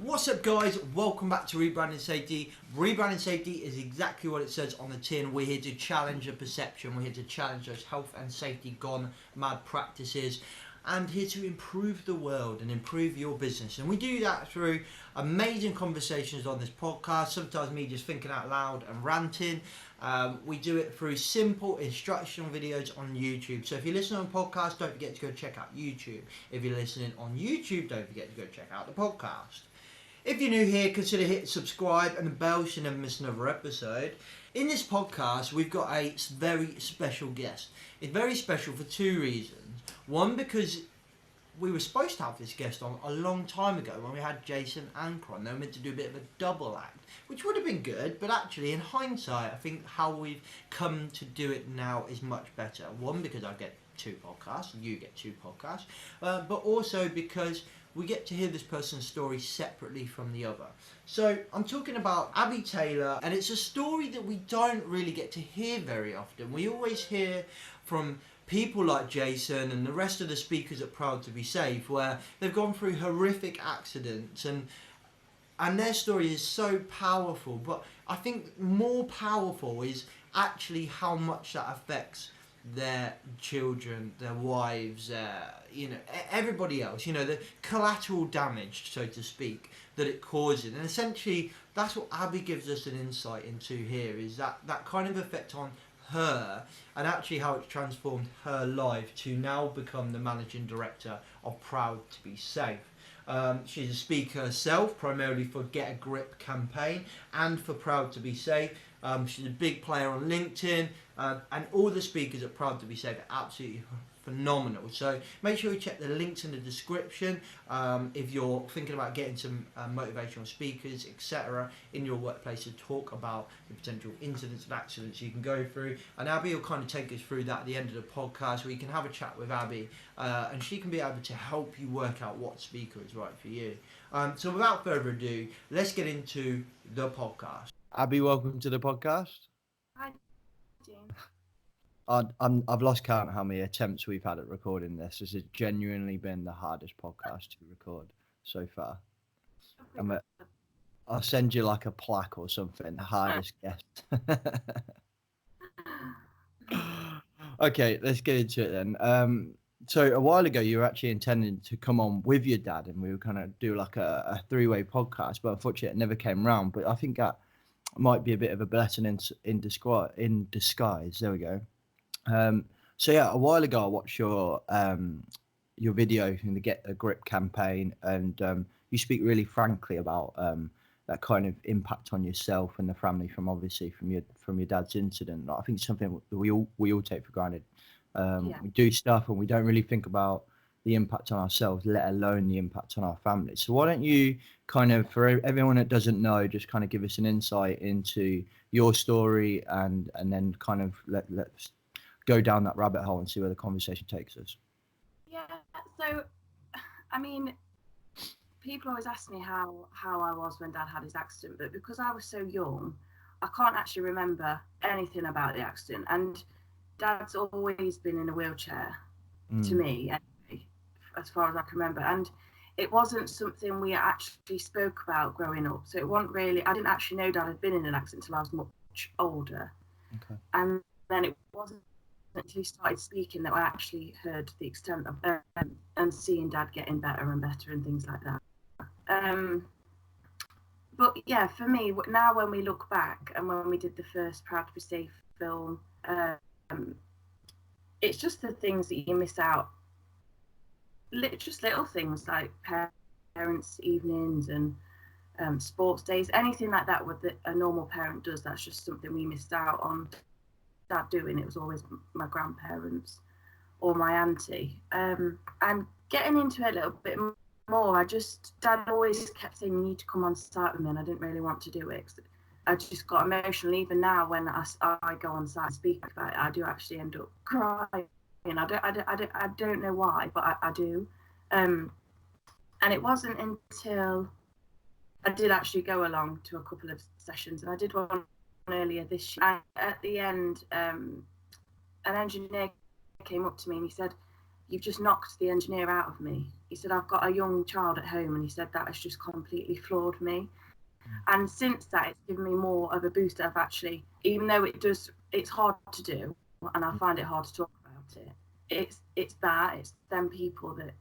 What's up, guys? Welcome back to Rebranding Safety. Rebranding Safety is exactly what it says on the tin. We're here to challenge the perception. We're here to challenge those health and safety gone mad practices, and here to improve the world and improve your business. And we do that through amazing conversations on this podcast, sometimes me just thinking out loud and ranting. We do it through simple instructional videos on YouTube. So if you're listening on podcast, don't forget to go check out YouTube. If you're listening on YouTube, don't forget to go check out the podcast. If you're new here, consider hitting subscribe and the bell so you never miss another episode. In this podcast, we've got a very special guest. It's very special for two reasons. One, because we were supposed to have this guest on a long time ago when we had Jason Anker on. They were meant to do a bit of a double act, which would have been good, but actually in hindsight, I think how we've come to do it now is much better. One, because I get two podcasts, and you get two podcasts, but also because we get to hear this person's story separately from the other. So I'm talking about Abbi Taylor, and it's a story that we don't really get to hear very often. We always hear from people like Jason and the rest of the speakers at Proud to Be Safe, where they've gone through horrific accidents and their story is so powerful. But I think more powerful is actually how much that affects their children, their wives, everybody else, the collateral damage, so to speak, that it causes. And essentially, that's what Abbi gives us an insight into here, is that kind of effect on her, and actually how it's transformed her life to now become the managing director of Proud to Be Safe. She's a speaker herself, primarily for Get a Grip campaign and for Proud to Be Safe. She's a big player on LinkedIn, and all the speakers at Proud to Be Safe are absolutely phenomenal. So make sure you check the links in the description if you're thinking about getting some motivational speakers, etc., in your workplace to talk about the potential incidents and accidents you can go through. And Abbi will kind of take us through that at the end of the podcast, where you can have a chat with Abbi, and she can be able to help you work out what speaker is right for you. So without further ado, let's get into the podcast. Abbi, welcome to the podcast. Hi, James. I've lost count how many attempts we've had at recording this. This has genuinely been the hardest podcast to record so far. I'll send you like a plaque or something, the hardest guest. Okay, let's get into it then. So a while ago, you were actually intending to come on with your dad, and we were kind of do like a three-way podcast, but unfortunately it never came round. But I think that might be a bit of a blessing in disguise. There we go. So yeah, a while ago I watched your video in the Get a Grip campaign, and you speak really frankly about that kind of impact on yourself and the family from your dad's incident. I think it's something that we all take for granted. We do stuff and we don't really think about the impact on ourselves, let alone the impact on our family. So why don't you kind of, for everyone that doesn't know, just kind of give us an insight into your story, and then kind of let's go down that rabbit hole and see where the conversation takes us. Yeah, so, I mean, people always ask me how I was when Dad had his accident, but because I was so young, I can't actually remember anything about the accident. And Dad's always been in a wheelchair to me, anyway, as far as I can remember. And it wasn't something we actually spoke about growing up. So it wasn't really, I didn't actually know Dad had been in an accident until I was much older. Okay. And then it wasn't until he started speaking that I actually heard the extent of and seeing Dad getting better and better and things like that. But yeah, for me, now when we look back and when we did the first Proud to Be Safe film, it's just the things that you miss out. Just little things like parents' evenings and sports days, anything like that that a normal parent does. That's just something we missed out on Dad doing. It was always my grandparents or my auntie. And getting into it a little bit more, Dad always kept saying, you need to come on site with me, and I didn't really want to do it. I just got emotional. Even now when I go on site and speak about it, I do actually end up crying. I don't know why, but I do. And it wasn't until I did actually go along to a couple of sessions, and I did one earlier this year. And at the end, an engineer came up to me and he said, "You've just knocked the engineer out of me." he said, I've got a young child at home, and he said that has just completely floored me. And since that, it's given me more of a boost of actually, even though it's hard to do, and I find it hard to talk about it. It's them people that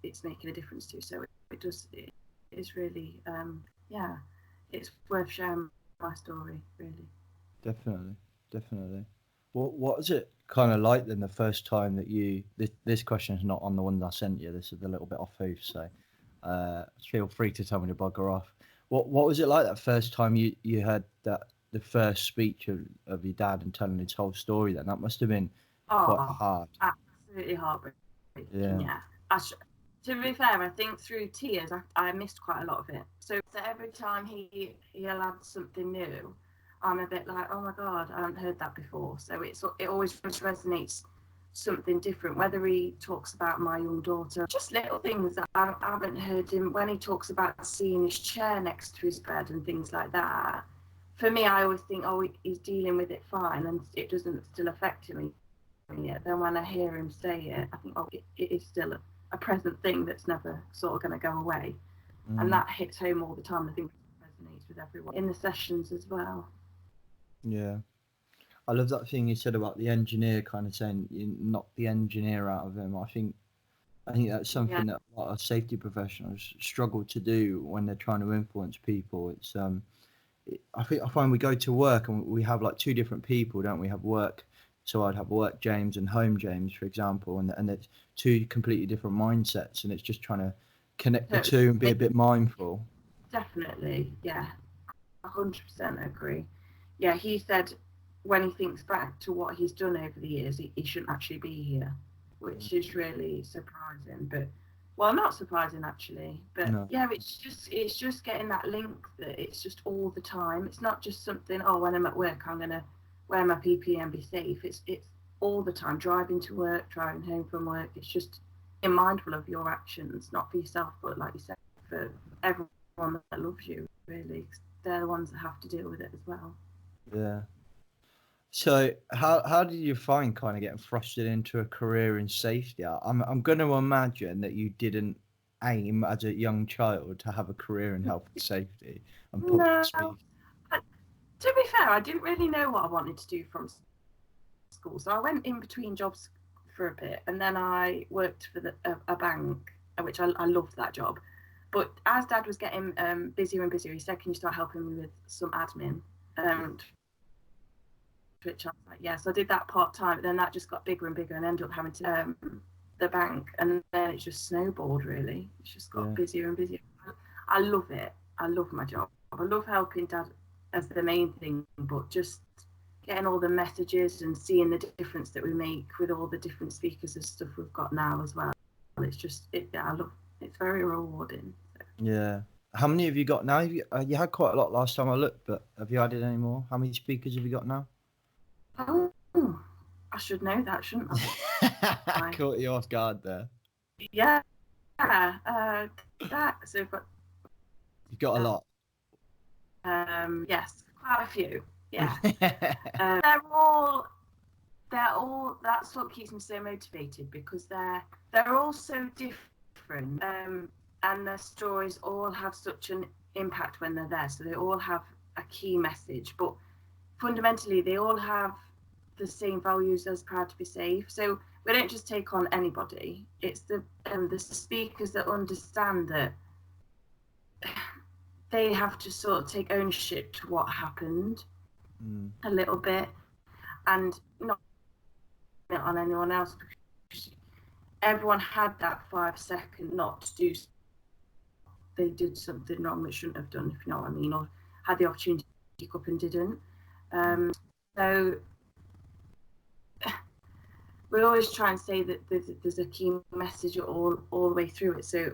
it's making a difference to. So it is really, it's worth sharing my story, really. Definitely. What is it kind of like then the first time that this question is not on the ones I sent you, this is a little bit off hoof, so feel free to tell me to bugger off. What was it like that first time you heard the first speech of your dad and telling his whole story? Then that must have been quite hard. Absolutely heartbreaking. Yeah. To be fair, I think through tears I missed quite a lot of it. So every time he'll add something new, I'm a bit like, oh my God, I haven't heard that before. So it always resonates something different, whether he talks about my young daughter, just little things that I haven't heard him, when he talks about seeing his chair next to his bed and things like that. For me, I always think, oh, he's dealing with it fine and it doesn't still affect him yet. Then when I hear him say it, I think, oh, it is still a present thing that's never sort of going to go away. And that hits home all the time. I think it resonates with everyone in the sessions as well. Yeah. I love that thing you said about the engineer, kind of saying you knock the engineer out of him. I think that's something that a lot of safety professionals struggle to do when they're trying to influence people. It's I find we go to work and we have like two different people, don't we? Have work, so I'd have work James and home James, for example, and it's two completely different mindsets, and it's just trying to connect the two and be a bit mindful. Definitely, yeah, 100% agree. Yeah, he said when he thinks back to what he's done over the years, he shouldn't actually be here, which is really surprising. But, well, not surprising actually. But No. yeah, it's just getting that link that it's just all the time. It's not just something, oh, when I'm at work, I'm gonna wear my PPE and be safe. It's all the time, driving to work, driving home from work. It's just being mindful of your actions, not for yourself, but like you said, for everyone that loves you, really. They're the ones that have to deal with it as well. Yeah. So how did you find kind of getting thrusted into a career in safety? I'm going to imagine that you didn't aim as a young child to have a career in health and safety and public speaking. To be fair, I didn't really know what I wanted to do from school, so I went in between jobs for a bit, and then I worked for a bank, which I loved that job. But as Dad was getting busier and busier, he said, "Can you start helping me with some admin?" Which I was like, yeah. So I did that part time, but then that just got bigger and bigger, and ended up having to the bank, and then it just snowballed. Really, it just got busier and busier. I love it. I love my job. I love helping Dad as the main thing, but just getting all the messages and seeing the difference that we make with all the different speakers and stuff we've got now as well. It's just I love. It's very rewarding. So. Yeah. How many have you got now? You had quite a lot last time I looked, but have you added any more? How many speakers have you got now? Oh, I should know that, shouldn't I? Caught you off guard there. Yeah. So You've got a lot. Yes, quite a few. Yeah. They're all. That's what keeps me so motivated, because they're all so different, and their stories all have such an impact when they're there. So they all have a key message, but fundamentally they all have the same values as Proud to be Safe. So we don't just take on anybody. It's the speakers that understand that they have to sort of take ownership to what happened a little bit, and not on anyone else, because everyone had that 5 second not to do. They did something wrong they shouldn't have done, if you know what I mean, or had the opportunity to pick up and didn't. So we always try and say that there's a key message all the way through it. So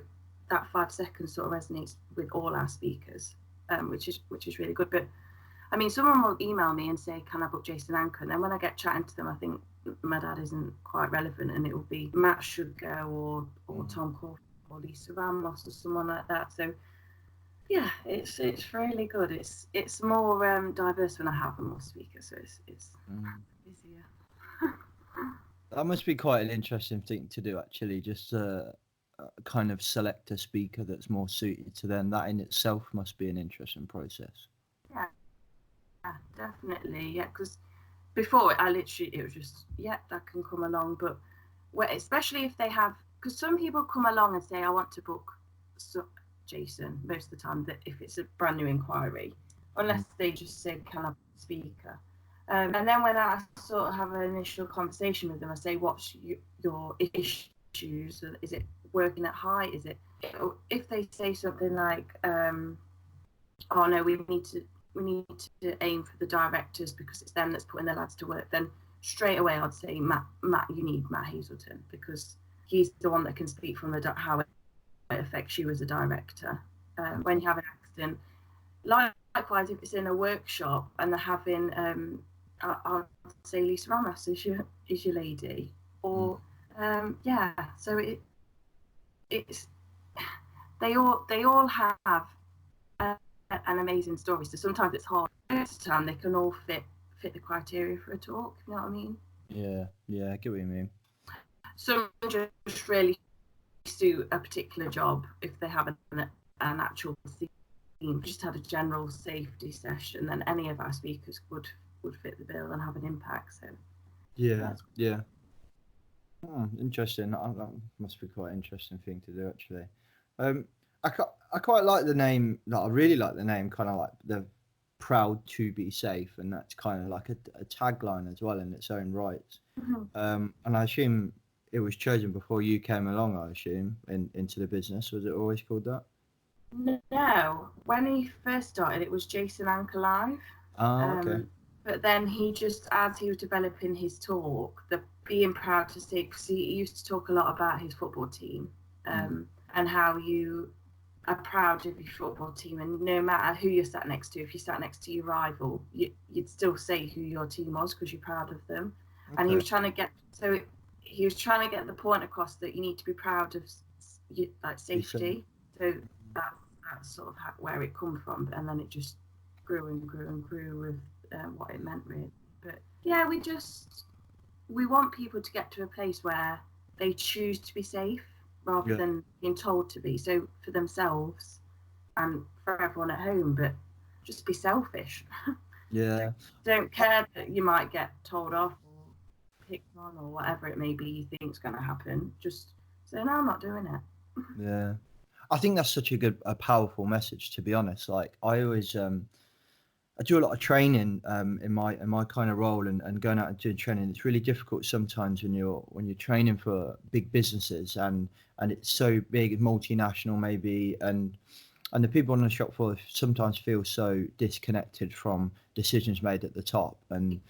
that 5 seconds sort of resonates with all our speakers, which is really good. But I mean, someone will email me and say, "Can I book Jason Anker?" And then when I get chatting to them, I think my dad isn't quite relevant, and it will be Matt should go, or Tom Corey, or Lisa Ramos, or someone like that. So yeah, it's really good. It's more diverse when I have more speakers, so it's easier. That must be quite an interesting thing to do, actually. Just kind of select a speaker that's more suited to them. That in itself must be an interesting process. Yeah, definitely. Yeah, because before it was just, yeah, that can come along. But especially if they have, because some people come along and say, I want to book Jason, most of the time, that if it's a brand new inquiry, unless they just say, can I have a speaker? And then when I sort of have an initial conversation with them, I say, what's your issues? Is it working at height? Is it, if they say something like, oh no, we need to aim for the directors because it's them that's putting the lads to work, then straight away I'd say, Matt, you need Matt Hazelton, because he's the one that can speak from how it affects you as a director. When you have an accident, likewise, if it's in a workshop and they're having, I'll say Lisa Ramos is your lady, or yeah. So it's they all have an amazing story. So sometimes it's hard. Most of the time they can all fit the criteria for a talk. You know what I mean? Yeah, I get what you mean. Some just really suit a particular job if they have an actual theme. We just had a general safety session, then any of our speakers would fit the bill and have an impact. So yeah. Interesting. That must be quite an interesting thing to do, actually. I quite like the name. I really like the name, kind of like the proud to be safe, and that's kind of like a tagline as well in its own right. And I assume it was chosen before you came along. I assume into the business. Was it always called that? No, when he first started, it was Jason Anker Live. Oh, okay. But then he just, as he was developing his talk, the being proud to say, because he used to talk a lot about his football team, and how you are proud of your football team, and no matter who you're sat next to, if you sat next to your rival, you'd still say who your team was because you're proud of them. Okay. And he was trying to get the point across that you need to be proud of like safety. So that's sort of where it come from, and then it just grew and grew and grew with what it meant really. But yeah, we want people to get to a place where they choose to be safe rather than being told to be. So for themselves and for everyone at home, but just be selfish. Yeah. Don't care that you might get told off or picked on or whatever it may be you think's going to happen. Just say, no, I'm not doing it. Yeah. I think that's such a powerful message, to be honest. Like I always, I do a lot of training in my kind of role, and going out and doing training. It's really difficult sometimes when you're training for big businesses and it's so big, multinational maybe, and the people on the shop floor sometimes feel so disconnected from decisions made at the top, and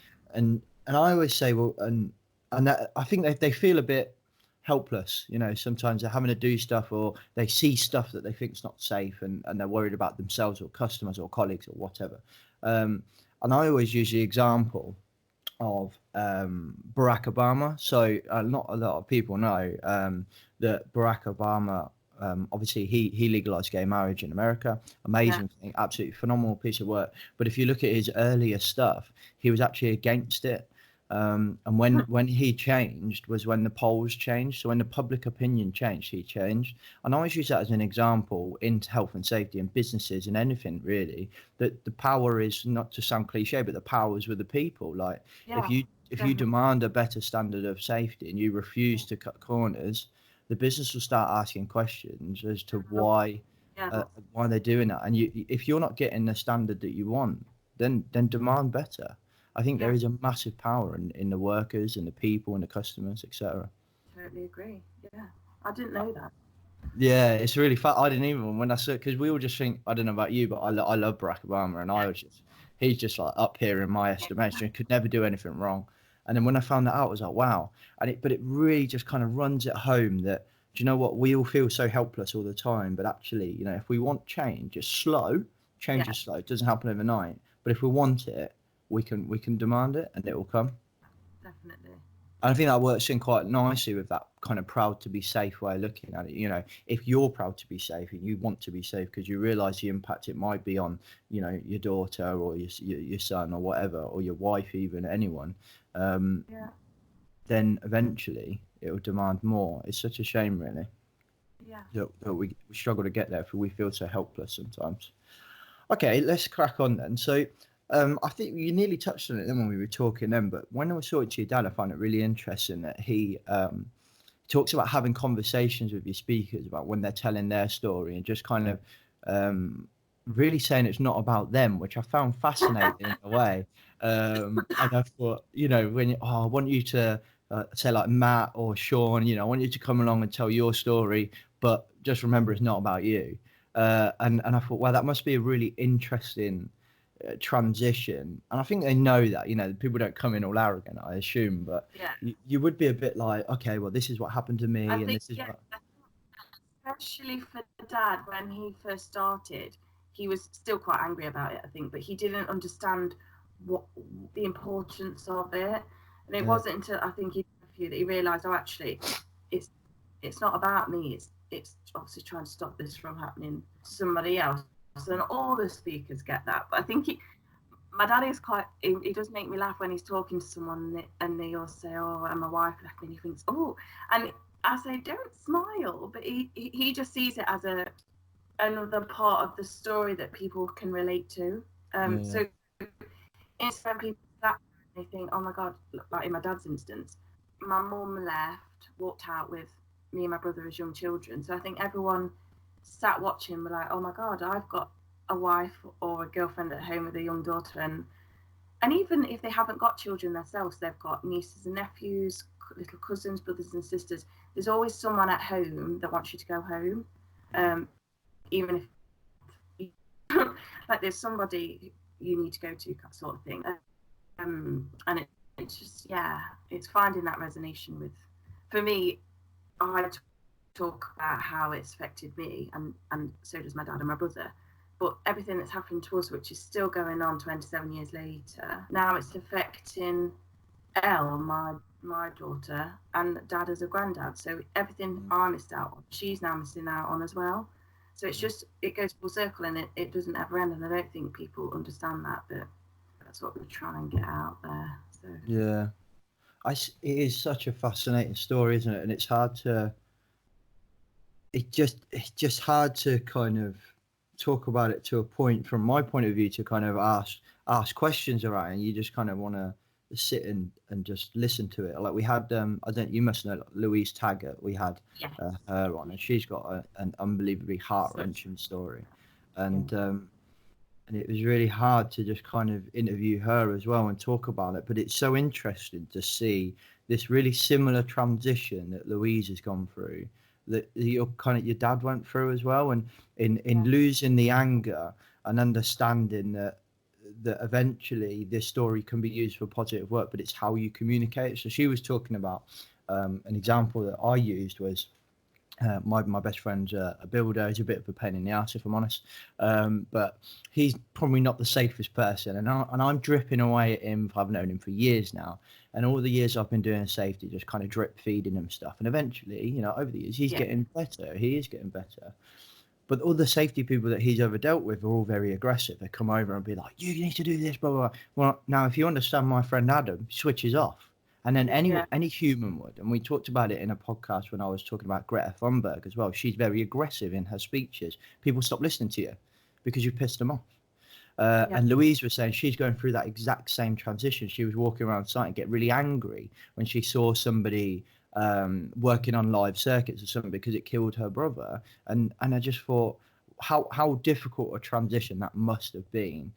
I always say, well, and that I think they feel a bit helpless, sometimes they're having to do stuff, or they see stuff that they think is not safe, and they're worried about themselves or customers or colleagues or whatever. And I always use the example of Barack Obama. So not a lot of people know that Barack Obama, obviously he legalized gay marriage in America. Amazing thing, absolutely phenomenal piece of work. But if you look at his earlier stuff, he was actually against it. And when he changed was when the polls changed. So when the public opinion changed, he changed. And I always use that as an example into health and safety and businesses and anything really, that the power is, not to sound cliche, but the power is with the people. Like if you demand a better standard of safety and you refuse to cut corners, the business will start asking questions as to why they're doing that. And if you're not getting the standard that you want, then demand better. I think there is a massive power in the workers and the people and the customers, etc. Totally agree. Yeah, I didn't know that. Yeah, it's really fun. I didn't even when I saw it, because we all just think, I don't know about you, but I love Barack Obama, and he's just like up here in my estimation. Could never do anything wrong. And then when I found that out, I was like, wow. But it really just kind of runs it home that, do you know what, we all feel so helpless all the time, but actually, if we want change, it's slow. Change is slow. It doesn't happen overnight. But if we want it, we can demand it, and it will come. Definitely. And I think that works in quite nicely with that kind of proud to be safe way of looking at it. If you're proud to be safe and you want to be safe because you realise the impact it might be on, your daughter or your son or whatever, or your wife, even anyone, then eventually it will demand more. It's such a shame, really. Yeah. that we struggle to get there, for we feel so helpless sometimes. Okay, let's crack on then. So, I think you nearly touched on it then when we were talking then, but when I was talking to your dad, I found it really interesting that he talks about having conversations with your speakers about when they're telling their story, and just kind of really saying it's not about them, which I found fascinating in a way. And I thought, when I want you to say like Matt or Sean, I want you to come along and tell your story, but just remember it's not about you. And I thought, wow, that must be a really interesting transition. And I think they know that, people don't come in all arrogant, I assume, but Yeah. you would be a bit like, okay, well, this is what happened to me, I and think, this is what. especially for Dad, when he first started, he was still quite angry about it, I think, but he didn't understand what the importance of it. And it wasn't until I think that he realised, oh, actually, it's not about me. It's obviously trying to stop this from happening to somebody else. And all the speakers get that. But I think my dad is quite, he does make me laugh when he's talking to someone and they all say, oh, and my wife left me, and he thinks, oh, and I say, don't smile, but he just sees it as another part of the story that people can relate to. So it's when people that they think, oh my God, like in my dad's instance, my mum left, walked out with me and my brother as young children. So I think everyone sat watching, were like, oh my God, I've got a wife or a girlfriend at home with a young daughter, and even if they haven't got children themselves, they've got nieces and nephews, little cousins, brothers and sisters. There's always someone at home that wants you to go home, even if like there's somebody you need to go to, sort of thing. And it's just, it's finding that resonation with. For me, I talk about how it's affected me, and so does my dad and my brother. But everything that's happened to us, which is still going on 27 years later, now it's affecting Elle, my daughter, and Dad as a granddad. So everything I missed out on, she's now missing out on as well. So it's just, it goes full circle, and it doesn't ever end. And I don't think people understand that, but that's what we try and get out there. So Yeah, it is such a fascinating story, isn't it? And it's just hard to kind of talk about it to a point, from my point of view, to kind of ask questions around, and you just kind of want to sit and just listen to it. Like we had, you must know, like Louise Taggart. We had her on, and she's got an unbelievably heart-wrenching story, and it was really hard to just kind of interview her as well and talk about it. But it's so interesting to see this really similar transition that Louise has gone through, that your dad went through as well, and in losing the anger and understanding that eventually this story can be used for positive work, but it's how you communicate. So she was talking about an example that I used was, my best friend's a builder. He's a bit of a pain in the ass, if I'm honest, but he's probably not the safest person, and I'm dripping away at him. I've known him for years now, and all the years I've been doing safety, just kind of drip feeding him stuff, and eventually, over the years, he's getting better. He is getting better. But all the safety people that he's ever dealt with are all very aggressive. They come over and be like, you need to do this, blah, blah, blah. Well, now, if you understand my friend Adam, switches off. And then any human would. And we talked about it in a podcast when I was talking about Greta Thunberg as well. She's very aggressive in her speeches. People stop listening to you because you pissed them off. And Louise was saying she's going through that exact same transition. She was walking around site and get really angry when she saw somebody working on live circuits or something because it killed her brother. And I just thought how difficult a transition that must have been.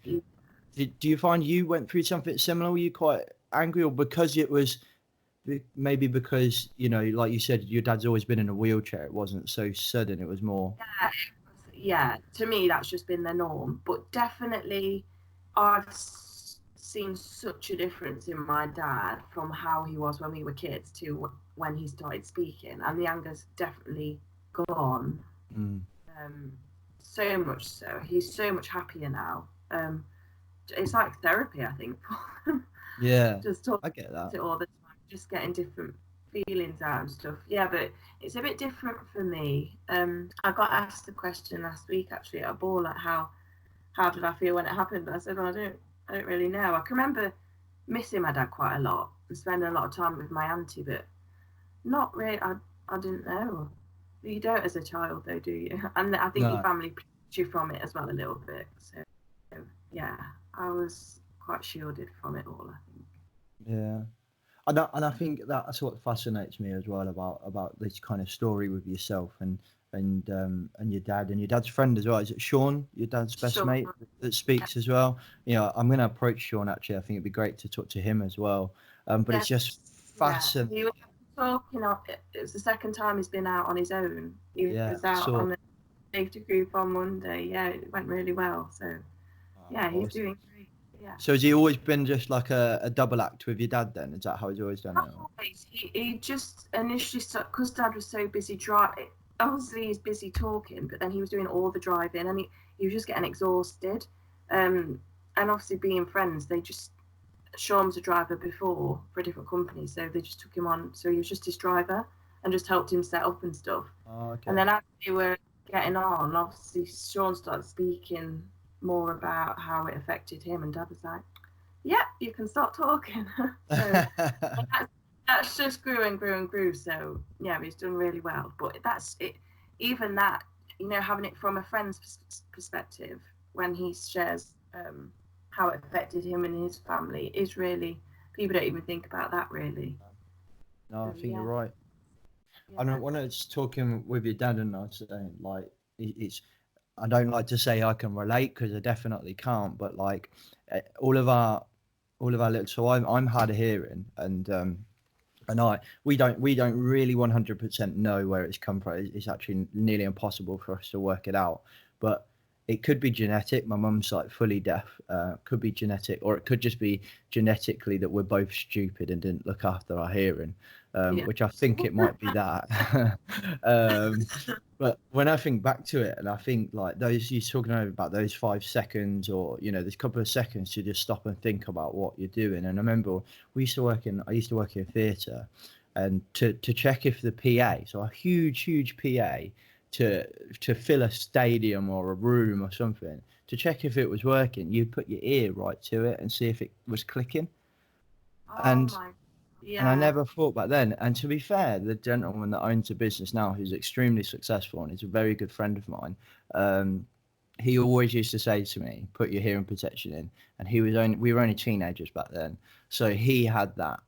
Do you find you went through something similar? Were you quite angry, or because it was maybe because, like you said, your dad's always been in a wheelchair, it wasn't so sudden, it was more... To me that's just been the norm, but definitely I've seen such a difference in my dad from how he was when we were kids to when he started speaking, and the anger's definitely gone. So much so he's so much happier now. It's like therapy, I think. Just talking I get that. to all the time, just getting different feelings out and stuff. But it's a bit different for me. I got asked the question last week actually at a ball, like how did I feel when it happened? I said, well, I don't really know. I can remember missing my dad quite a lot and spending a lot of time with my auntie, but not really. I didn't know. You don't as a child, though, do you? And I think No. your family protects you from it as well a little bit. So yeah, I was quite shielded from it all, I think. Yeah. And I think that's what fascinates me as well about this kind of story with yourself and your dad and your dad's friend as well. Is it Sean, your dad's best Sure. mate, that speaks as well? You know, I'm going to approach Sean actually. I think it'd be great to talk to him as well. But it's just Yeah, fascinating. he was talking of it. It was the second time he's been out on his own. He Yeah, was out so on the safety group on Monday. Yeah, it went really well. So yeah, he's awesome. doing great. Yeah. So has he always been just like a double act with your dad then? Is that how he's always done it? Not always. He just initially, because Dad was so busy driving, obviously he's busy talking, but then he was doing all the driving and he was just getting exhausted. And obviously being friends, Sean was a driver before for a different company, so they just took him on. So he was just his driver and just helped him set up and stuff. Oh, okay. And then as they were getting on, obviously Sean started speaking more about how it affected him, and Dad was like, "Yeah, you can start talking." So that's just grew and grew and grew. So yeah, he's done really well. But that's it. Even that, having it from a friend's perspective when he shares how it affected him and his family is really, people don't even think about that really. No, I So, think yeah. you're right. Yeah. I don't want to talking with your dad and I was saying like it's. I don't like to say I can relate because I definitely can't. But like all of our little. So I'm hard of hearing and we don't really 100% know where it's come from. It's actually nearly impossible for us to work it out. But it could be genetic. My mum's like fully deaf. Could be genetic, or it could just be genetically that we're both stupid and didn't look after our hearing, which I think it might be that. But when I think back to it, and I think like those you're talking about those 5 seconds, or there's a couple of seconds to just stop and think about what you're doing. And I remember I used to work in theatre, and to check if the PA, so a huge PA, to fill a stadium or a room or something, to check if it was working, you'd put your ear right to it and see if it was clicking. And I never thought back then. And to be fair, the gentleman that owns a business now, who's extremely successful and is a very good friend of mine, he always used to say to me, "Put your hearing protection in." And we were only teenagers back then, so he had that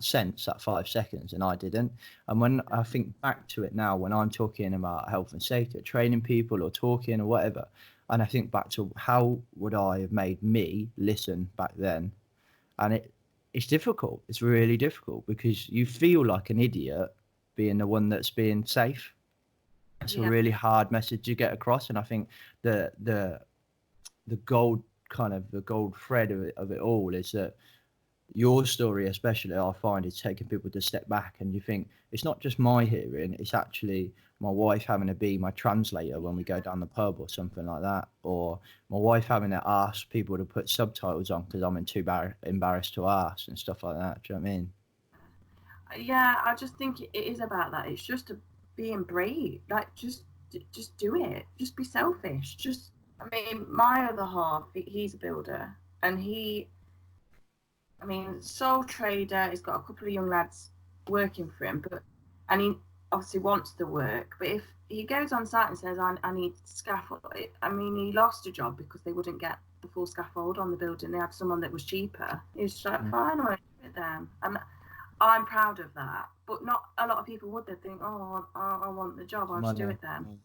sense, that 5 seconds, and I didn't. And when I think back to it now, when I'm talking about health and safety, training people or talking or whatever, and I think back to how would I have made me listen back then, and it's difficult. It's really difficult because you feel like an idiot being the one that's being safe. It's a really hard message to get across, and I think the gold thread of it all is that your story, especially, I find, is taking people to step back, and you think it's not just my hearing, it's actually my wife having to be my translator when we go down the pub or something like that, or my wife having to ask people to put subtitles on because I'm too embarrassed to ask and stuff like that. Do you know what I mean? Yeah, I just think it is about that. It's just being brave. Like, just do it. Just be selfish. I mean, my other half, he's a builder, and sole trader. He's got a couple of young lads working for him, and he obviously wants the work. But if he goes on site and says, I need scaffold, he lost a job because they wouldn't get the full scaffold on the building. They had someone that was cheaper. He was just like, fine, I won't do it then. And I'm proud of that. But not a lot of people would. They think, oh, I want the job, I'll just do it then.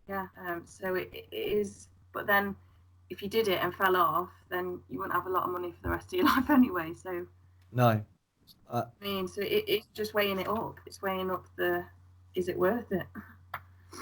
Yeah. So it is. But then if you did it and fell off, then you wouldn't have a lot of money for the rest of your life anyway. So no. So it's just weighing it up. It's weighing up is it worth it?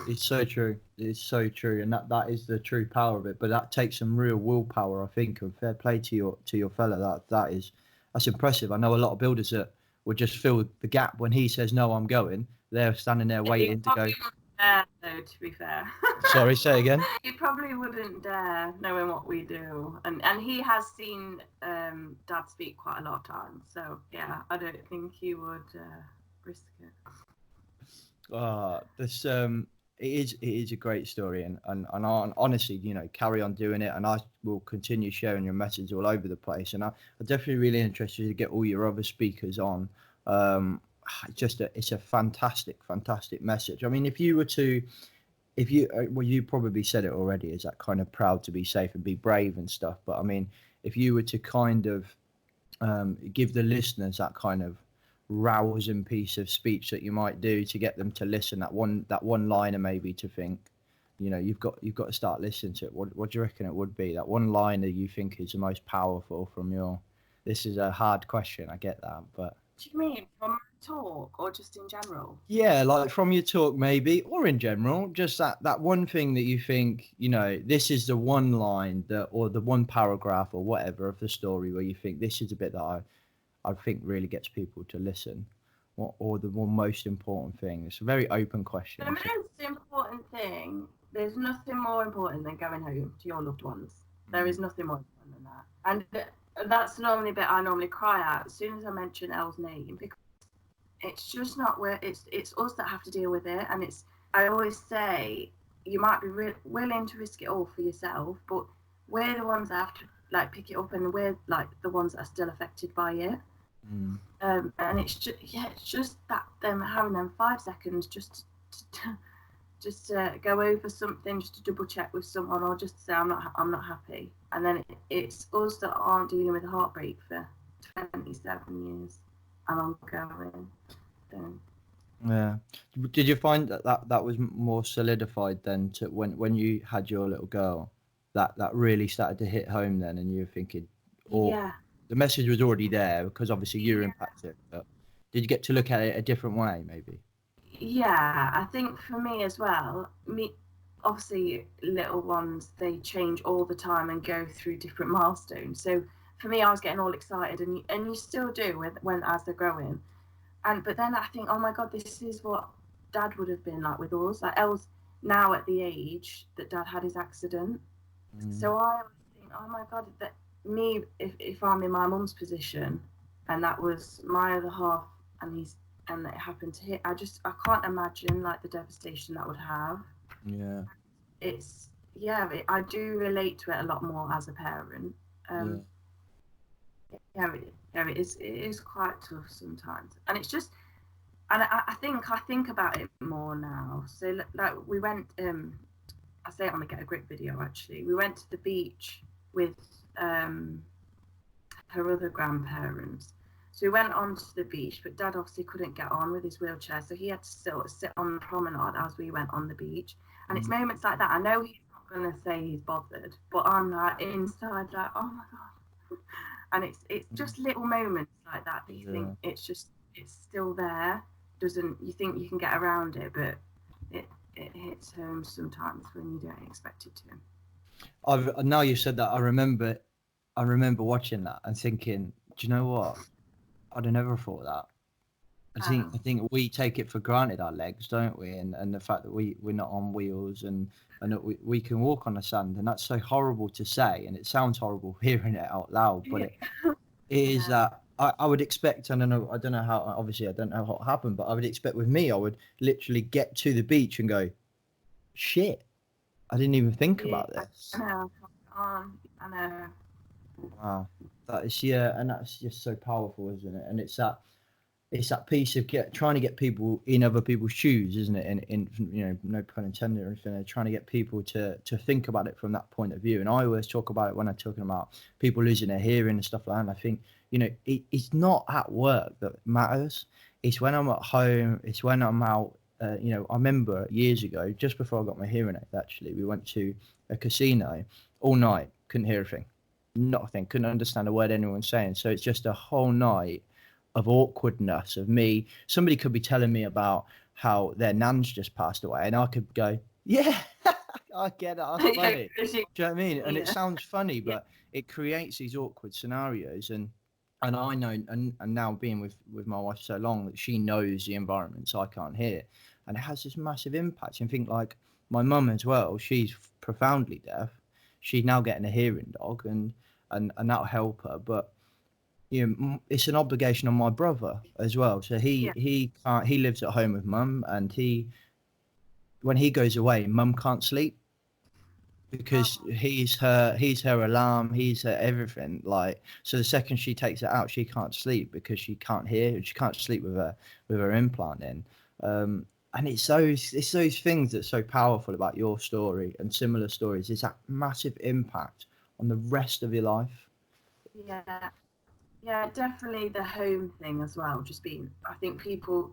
It's so true. It's so true, and that is the true power of it. But that takes some real willpower, I think. And fair play to your fella. That's impressive. I know a lot of builders that would just fill the gap when he says no, I'm going. They're standing there waiting to go. Dare, though, to be fair. Sorry, say again. He probably wouldn't dare, knowing what we do, and he has seen Dad speak quite a lot of times. So yeah, I don't think he would risk it. This it is a great story, and honestly, carry on doing it, and I will continue sharing your message all over the place. And I'm definitely really interested to get all your other speakers on. it's a fantastic message. I mean, if you well, you probably said it already, is that kind of proud to be safe and be brave and stuff. But I mean, if you were to kind of give the listeners that kind of rousing piece of speech that you might do to get them to listen, that one liner maybe to think, you've got to start listening to it. What do you reckon it would be? That one liner you think is the most powerful from your? This is a hard question, I get that, but. Do you mean from talk or just in general? Yeah, like from your talk maybe, or in general, just that one thing that you think, this is the one line or the one paragraph or whatever of the story where you think this is a bit that I think really gets people to listen, or the one most important thing. It's a very open question. The most important thing, there's nothing more important than going home to your loved ones. There is nothing more important than that. And that's normally the bit I normally cry out as soon as I mention Elle's name, because it's just not where it's us that have to deal with it. And I always say, you might be willing to risk it all for yourself, but we're the ones that have to pick it up, and we're the ones that are still affected by it. And it's just that them having them 5 seconds just to go over something, just to double check with someone, or just to say I'm not happy, and then it's us that aren't dealing with heartbreak for 27 years and ongoing. Yeah. Did you find that was more solidified then to when you had your little girl, that really started to hit home then, and you were thinking, yeah, the message was already there because obviously you were impacted, but did you get to look at it a different way maybe? Yeah, I think for me as well, obviously little ones, they change all the time and go through different milestones. So for me, I was getting all excited, and you still do as they're growing. But then I think, oh my God, this is what Dad would have been like with us. Like Elle's now at the age that Dad had his accident. So I always think, oh my God, that me, if I'm in my mum's position, and that was my other half, and it happened to hit, I can't imagine the devastation that would have. Yeah. I do relate to it a lot more as a parent. It is quite tough sometimes, and it's just, and I think about it more now. So we went, I say it on the Get a Grip video actually. We went to the beach with her other grandparents. So we went onto the beach, but Dad obviously couldn't get on with his wheelchair, so he had to still sit on the promenade as we went on the beach. And it's moments like that. I know he's not going to say he's bothered, but I'm inside oh my God. And it's just little moments like that you think it's still there. You think you can get around it, but it hits home sometimes when you don't expect it to. Now you said that, I remember watching that and thinking, do you know what? I'd have never thought that. I think we take it for granted, our legs, don't we? And the fact that we're not on wheels and that we can walk on the sand, and that's so horrible to say, and it sounds horrible hearing it out loud, but it is that I would expect, I don't know how, obviously I don't know what happened, but I would expect with me, I would literally get to the beach and go, shit, I didn't even think about this. I know. Wow, that is, and that's just so powerful, isn't it? And it's that piece of trying to get people in other people's shoes, isn't it? In no pun intended or anything. They're trying to get people to think about it from that point of view. And I always talk about it when I'm talking about people losing their hearing and stuff like that. And I think it's not at work that matters. It's when I'm at home. It's when I'm out. I remember years ago, just before I got my hearing aid, actually, we went to a casino all night. Couldn't hear a thing. Not a thing. Couldn't understand a word anyone was saying. So it's just a whole night of awkwardness of me. Somebody could be telling me about how their nan's just passed away, and I could go, yeah, I get it. That's funny. Do you know what I mean? And it sounds funny, but it creates these awkward scenarios. And I know, and now being with my wife so long, that she knows the environments I can't hear, and it has this massive impact. And think like my mum as well. She's profoundly deaf. She's now getting a hearing dog, and that'll help her. But it's an obligation on my brother as well. So he lives at home with mum, and when he goes away, mum can't sleep because he's her alarm, he's her everything. Like, so the second she takes it out, she can't sleep because she can't hear, she can't sleep with her implant in. And it's those things that's so powerful about your story and similar stories, is that massive impact on the rest of your life. Yeah, definitely the home thing as well. Just being, I think people,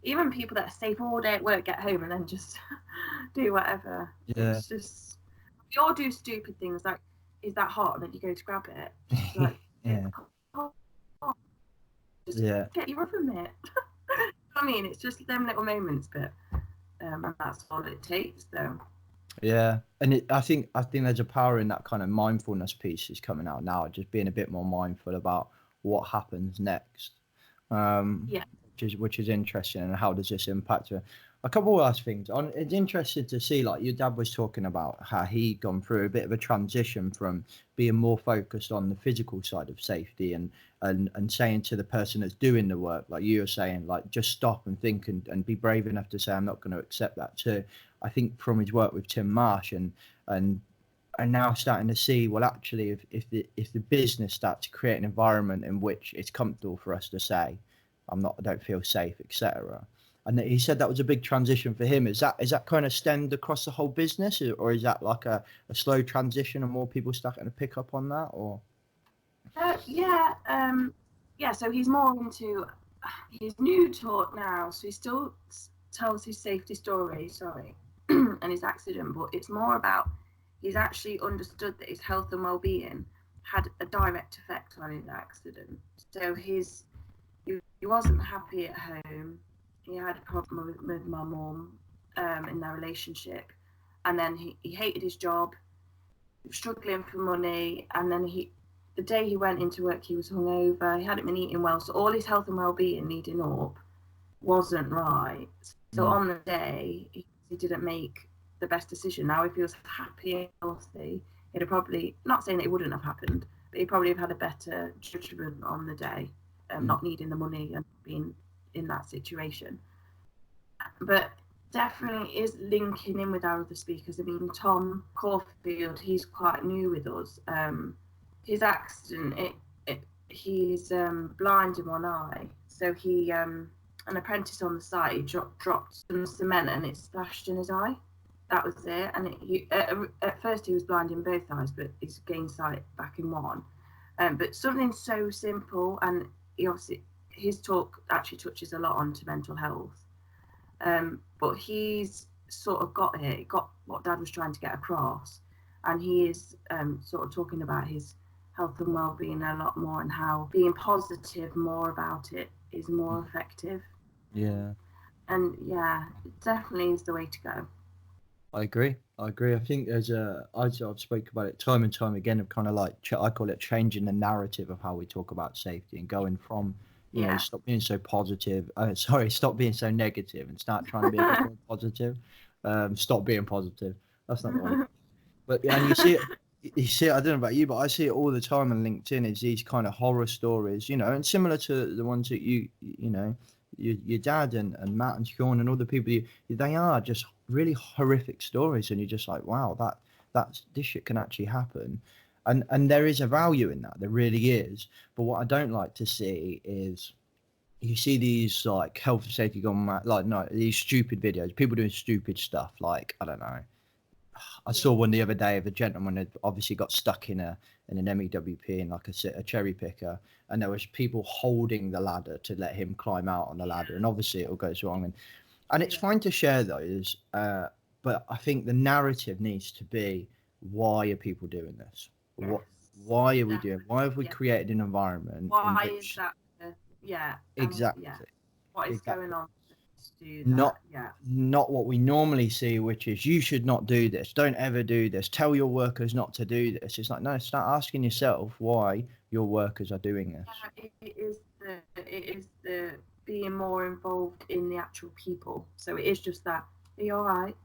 even people that stay all day at work, get home and then just do whatever. Yeah. It's just, we all do stupid things like, is that hot? And then you go to grab it. Just like, Yeah. Just get your oven mitt. I mean, it's just them little moments, but and that's all it takes, though. Yeah, and I think there's a power in that kind of mindfulness piece is coming out now, just being a bit more mindful about what happens next. Which is interesting, and how does this impact her? A couple of last things. It's interesting to see, like your dad was talking about how he'd gone through a bit of a transition from being more focused on the physical side of safety and saying to the person that's doing the work, like you were saying, like just stop and think and be brave enough to say, I'm not going to accept that too. I think from his work with Tim Marsh and now starting to see, well, actually, if the business starts to create an environment in which it's comfortable for us to say, I don't feel safe, etc. And he said that was a big transition for him. Is that kind of stemmed across the whole business, or is that like a slow transition and more people starting to pick up on that? Or so he's more into his new talk now. So he still tells his safety story, and his accident, but it's more about he's actually understood that his health and well-being had a direct effect on his accident. So he wasn't happy at home. He had a problem with my mum in their relationship, and then he hated his job, struggling for money, and then the day he went into work, he was hungover, he hadn't been eating well, so all his health and well-being leading up wasn't right. So on the day, he didn't make the best decision. Now, if he was happy and healthy, he'd have probably, not saying that it wouldn't have happened, but he'd probably have had a better judgment on the day, not needing the money and being in that situation. But definitely is linking in with our other speakers. I mean, Tom Caulfield, he's quite new with us. His accident, he's blind in one eye, so he an apprentice on the site, he dropped some cement and it splashed in his eye. That was it. And at first he was blind in both eyes, but he's gained sight back in one. But something so simple, and his talk actually touches a lot onto mental health. But he's sort of got what Dad was trying to get across, and he is sort of talking about his health and well-being a lot more, and how being positive more about it is more effective. Yeah. And it definitely is the way to go. I agree. I think I've spoke about it time and time again, of kind of like, I call it changing the narrative of how we talk about safety, and going from, you know, stop being so positive. Stop being so negative and start trying to be a bit more positive. Stop being positive. That's not one. But and you see it, I don't know about you, but I see it all the time on LinkedIn, is these kind of horror stories, you know, and similar to the ones that you know, your dad and Matt and Sean and all the people, they are just really horrific stories, and you're just like, wow, this shit can actually happen, and there is a value in that, there really is. But what I don't like to see is, you see these like health and safety gone mad, like, no, these stupid videos, people doing stupid stuff, like, I don't know. I saw one the other day of a gentleman had obviously got stuck in an MEWP in like a cherry picker, and there was people holding the ladder to let him climb out on the ladder, and obviously it all goes wrong, and it's fine to share those, but I think the narrative needs to be, why are people doing this? Why are we doing? Why have we created an environment? Why is that? Exactly. What is going on? Not what we normally see, which is, you should not do this, don't ever do this, tell your workers not to do this. It's like, no, start asking yourself why your workers are doing this. It is the being more involved in the actual people. So it is just that, are you all right?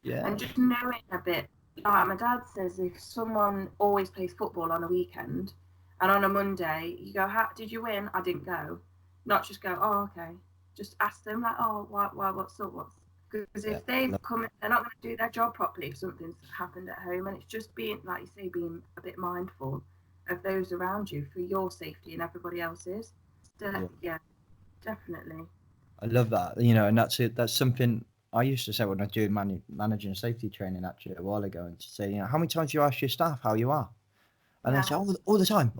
And just knowing a bit, like my dad says, if someone always plays football on a weekend, and on a Monday you go, did you win? I didn't go. Not just go, oh, okay. Just ask them, like, oh, why, what's up? Because if they've come, they're not going to do their job properly if something's happened at home. And it's just being, like you say, being a bit mindful of those around you for your safety and everybody else's. Yeah, definitely. I love that, you know, and that's it. That's something I used to say when I was doing managing safety training actually a while ago, and to say, you know, how many times do you ask your staff how you are? And they say, all the time.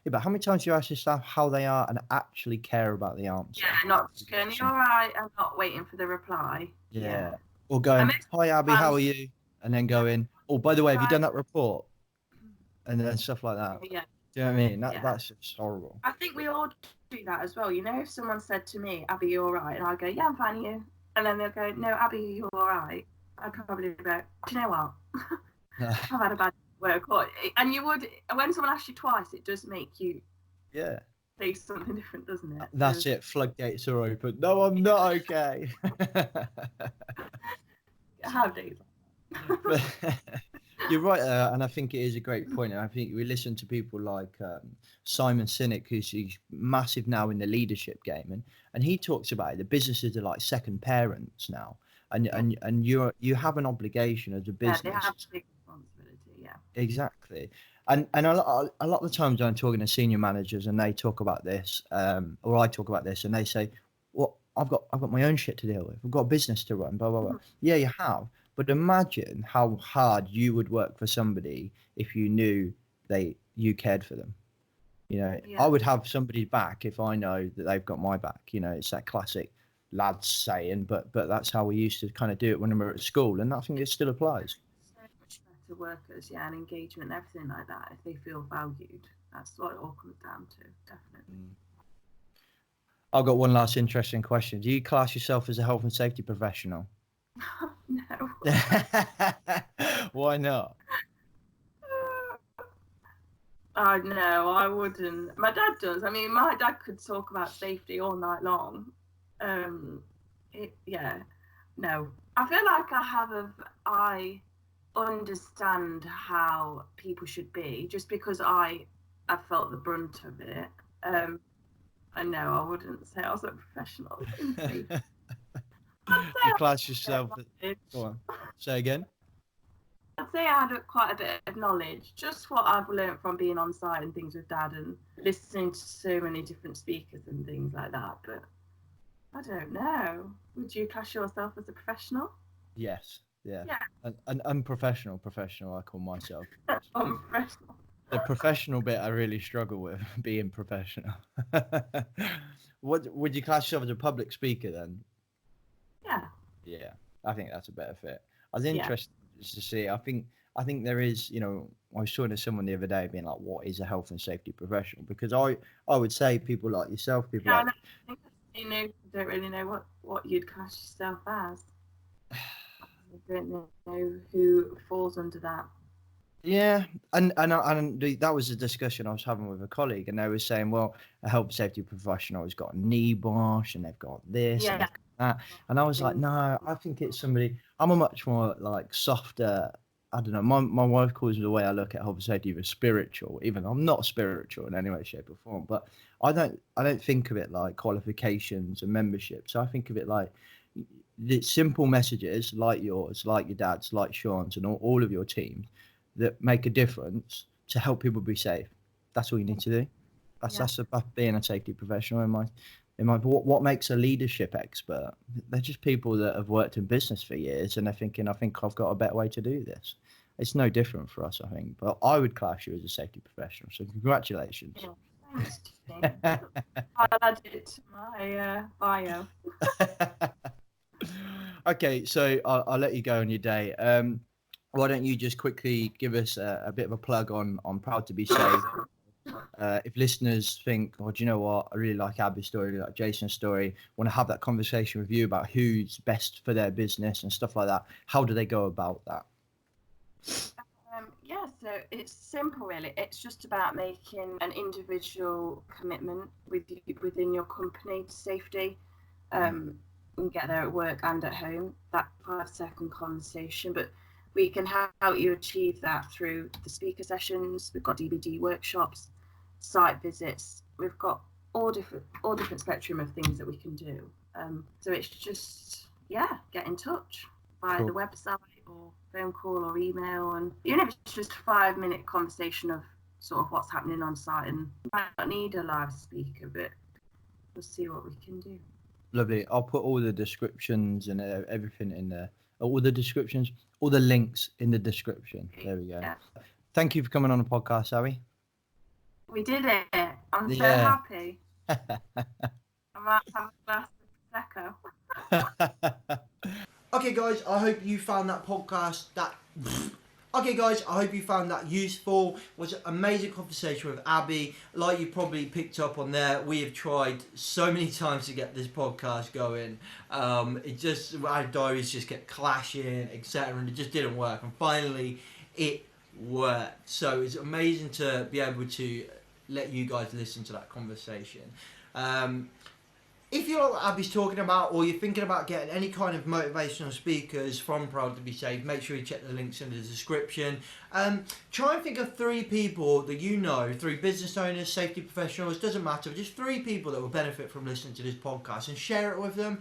Yeah, but how many times do you ask your staff how they are and actually care about the answer? Yeah, not just going, you're all right, I'm not waiting for the reply. Yeah. Or going, hi, Abby, how are you? And then going, oh, by the way, have you done that report? And then stuff like that. Yeah. Do you know what I mean? That's just horrible. I think we all do that as well. You know, if someone said to me, Abby, you all right? And I go, yeah, I'm fine, you? And then they'll go, no, Abby, you all right? I'd probably go, do you know what? I've had a bad work. And you would, when someone asks you twice, it does make you say something different, doesn't it? That's it. Floodgates are open. No, I'm not okay. How do you? You're right, and I think it is a great point. And I think we listen to people like Simon Sinek, who's massive now in the leadership game, and he talks about it. The businesses are like second parents now, and you have an obligation as a business. Yeah, they have a big responsibility. Yeah, exactly. And a lot of the times I'm talking to senior managers, and they talk about this, or I talk about this, and they say, "Well, I've got my own shit to deal with. I've got a business to run." Blah blah blah. Yeah, you have. But imagine how hard you would work for somebody if you knew you cared for them. You know, I would have somebody's back if I know that they've got my back. You know, it's that classic lads saying, but that's how we used to kind of do it when we were at school, and I think it still applies. So much better workers, and engagement and everything like that. If they feel valued, that's what it all comes down to, definitely. I've got one last interesting question. Do you class yourself as a health and safety professional? No. Why not? Oh no, I wouldn't. My dad does. I mean, my dad could talk about safety all night long. No. I feel like I understand how people should be just because I felt the brunt of it. I know I wouldn't say I was a professional. You class yourself. Go on. Say again. I'd say I had quite a bit of knowledge, just what I've learned from being on site and things with Dad and listening to so many different speakers and things like that. But I don't know. Would you class yourself as a professional? Yes. Yeah. An unprofessional professional, I call myself. Unprofessional. The professional bit I really struggle with, being professional. What would you class yourself as a public speaker then? Yeah, I think that's a better fit. I was interested to see. I think there is, you know, I was talking to someone the other day being like, what is a health and safety professional? Because I would say people like yourself, people like... I don't really know what you'd class yourself as. I don't know who falls under that. Yeah, and that was a discussion I was having with a colleague, and they were saying, well, a health and safety professional has got a knee bosh, and they've got this, and they've got that, and I was like, no, I think it's somebody. I'm a much more like softer. I don't know. My wife calls the way I look at health and safety as spiritual, even though I'm not spiritual in any way, shape, or form. But I don't think of it like qualifications and membership. So I think of it like the simple messages, like yours, like your dad's, like Sean's, and all of your teams, that make a difference to help people be safe. That's all you need to do. That's about being a safety professional in my what makes a leadership expert? They're just people that have worked in business for years and they're thinking, I think I've got a better way to do this. It's no different for us, I think. But I would class you as a safety professional. So congratulations. Yeah, thanks. I'll add it to my bio. Okay, so I'll let you go on your day. Why don't you just quickly give us a bit of a plug on Proud to Be Safe? If listeners think, oh, do you know what? I really like Abbi's story, really like Jason's story, want to have that conversation with you about who's best for their business and stuff like that, how do they go about that? So it's simple, really. It's just about making an individual commitment within your company to safety. And get there at work and at home, that 5-second conversation. But we can help you achieve that through the speaker sessions. We've got DVD workshops, site visits. We've got all different spectrum of things that we can do. So it's just get in touch via Cool. the website or phone call or email. And even if it's just a 5-minute conversation of sort of what's happening on site, and you might not need a live speaker, but we'll see what we can do. Lovely. I'll put all the descriptions and everything in there. All the descriptions, all the links in the description. There we go. Yeah. Thank you for coming on the podcast, Abbi. We did it. I'm so Yeah. happy. I might have a glass of Prosecco. Okay, guys, I hope you found that podcast Okay, guys, I hope you found that useful. It was an amazing conversation with Abbi. Like you probably picked up on there, we have tried so many times to get this podcast going. It just, our diaries just kept clashing, etc., and it just didn't work. And finally, it worked. So it's amazing to be able to let you guys listen to that conversation. If you know what Abbi's talking about, or you're thinking about getting any kind of motivational speakers from Proud to Be Safe, make sure you check the links in the description. Try and think of 3 people that you know, 3 business owners, safety professionals, doesn't matter, just 3 people that will benefit from listening to this podcast, and share it with them.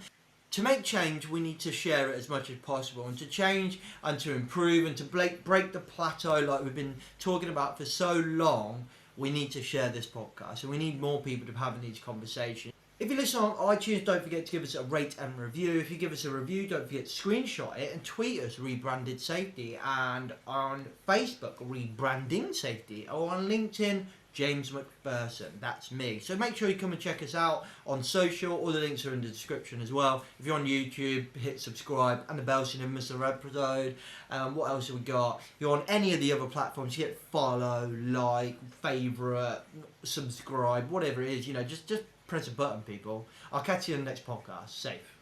To make change, we need to share it as much as possible, and to change and to improve and to break the plateau like we've been talking about for so long, we need to share this podcast, and we need more people to be having these conversations. If you listen on iTunes, don't forget to give us a rate and review. If you give us a review, don't forget to screenshot it and tweet us, Rebranded Safety, and on Facebook, Rebranding Safety, or on LinkedIn, James McPherson. That's me. So make sure you come and check us out on social. All the links are in the description as well. If you're on YouTube, hit subscribe and the bell so you never miss a episode. What else have we got? If you're on any of the other platforms, you hit follow, like, favourite, subscribe, whatever it is. Just press a button, people. I'll catch you in the next podcast. Safe.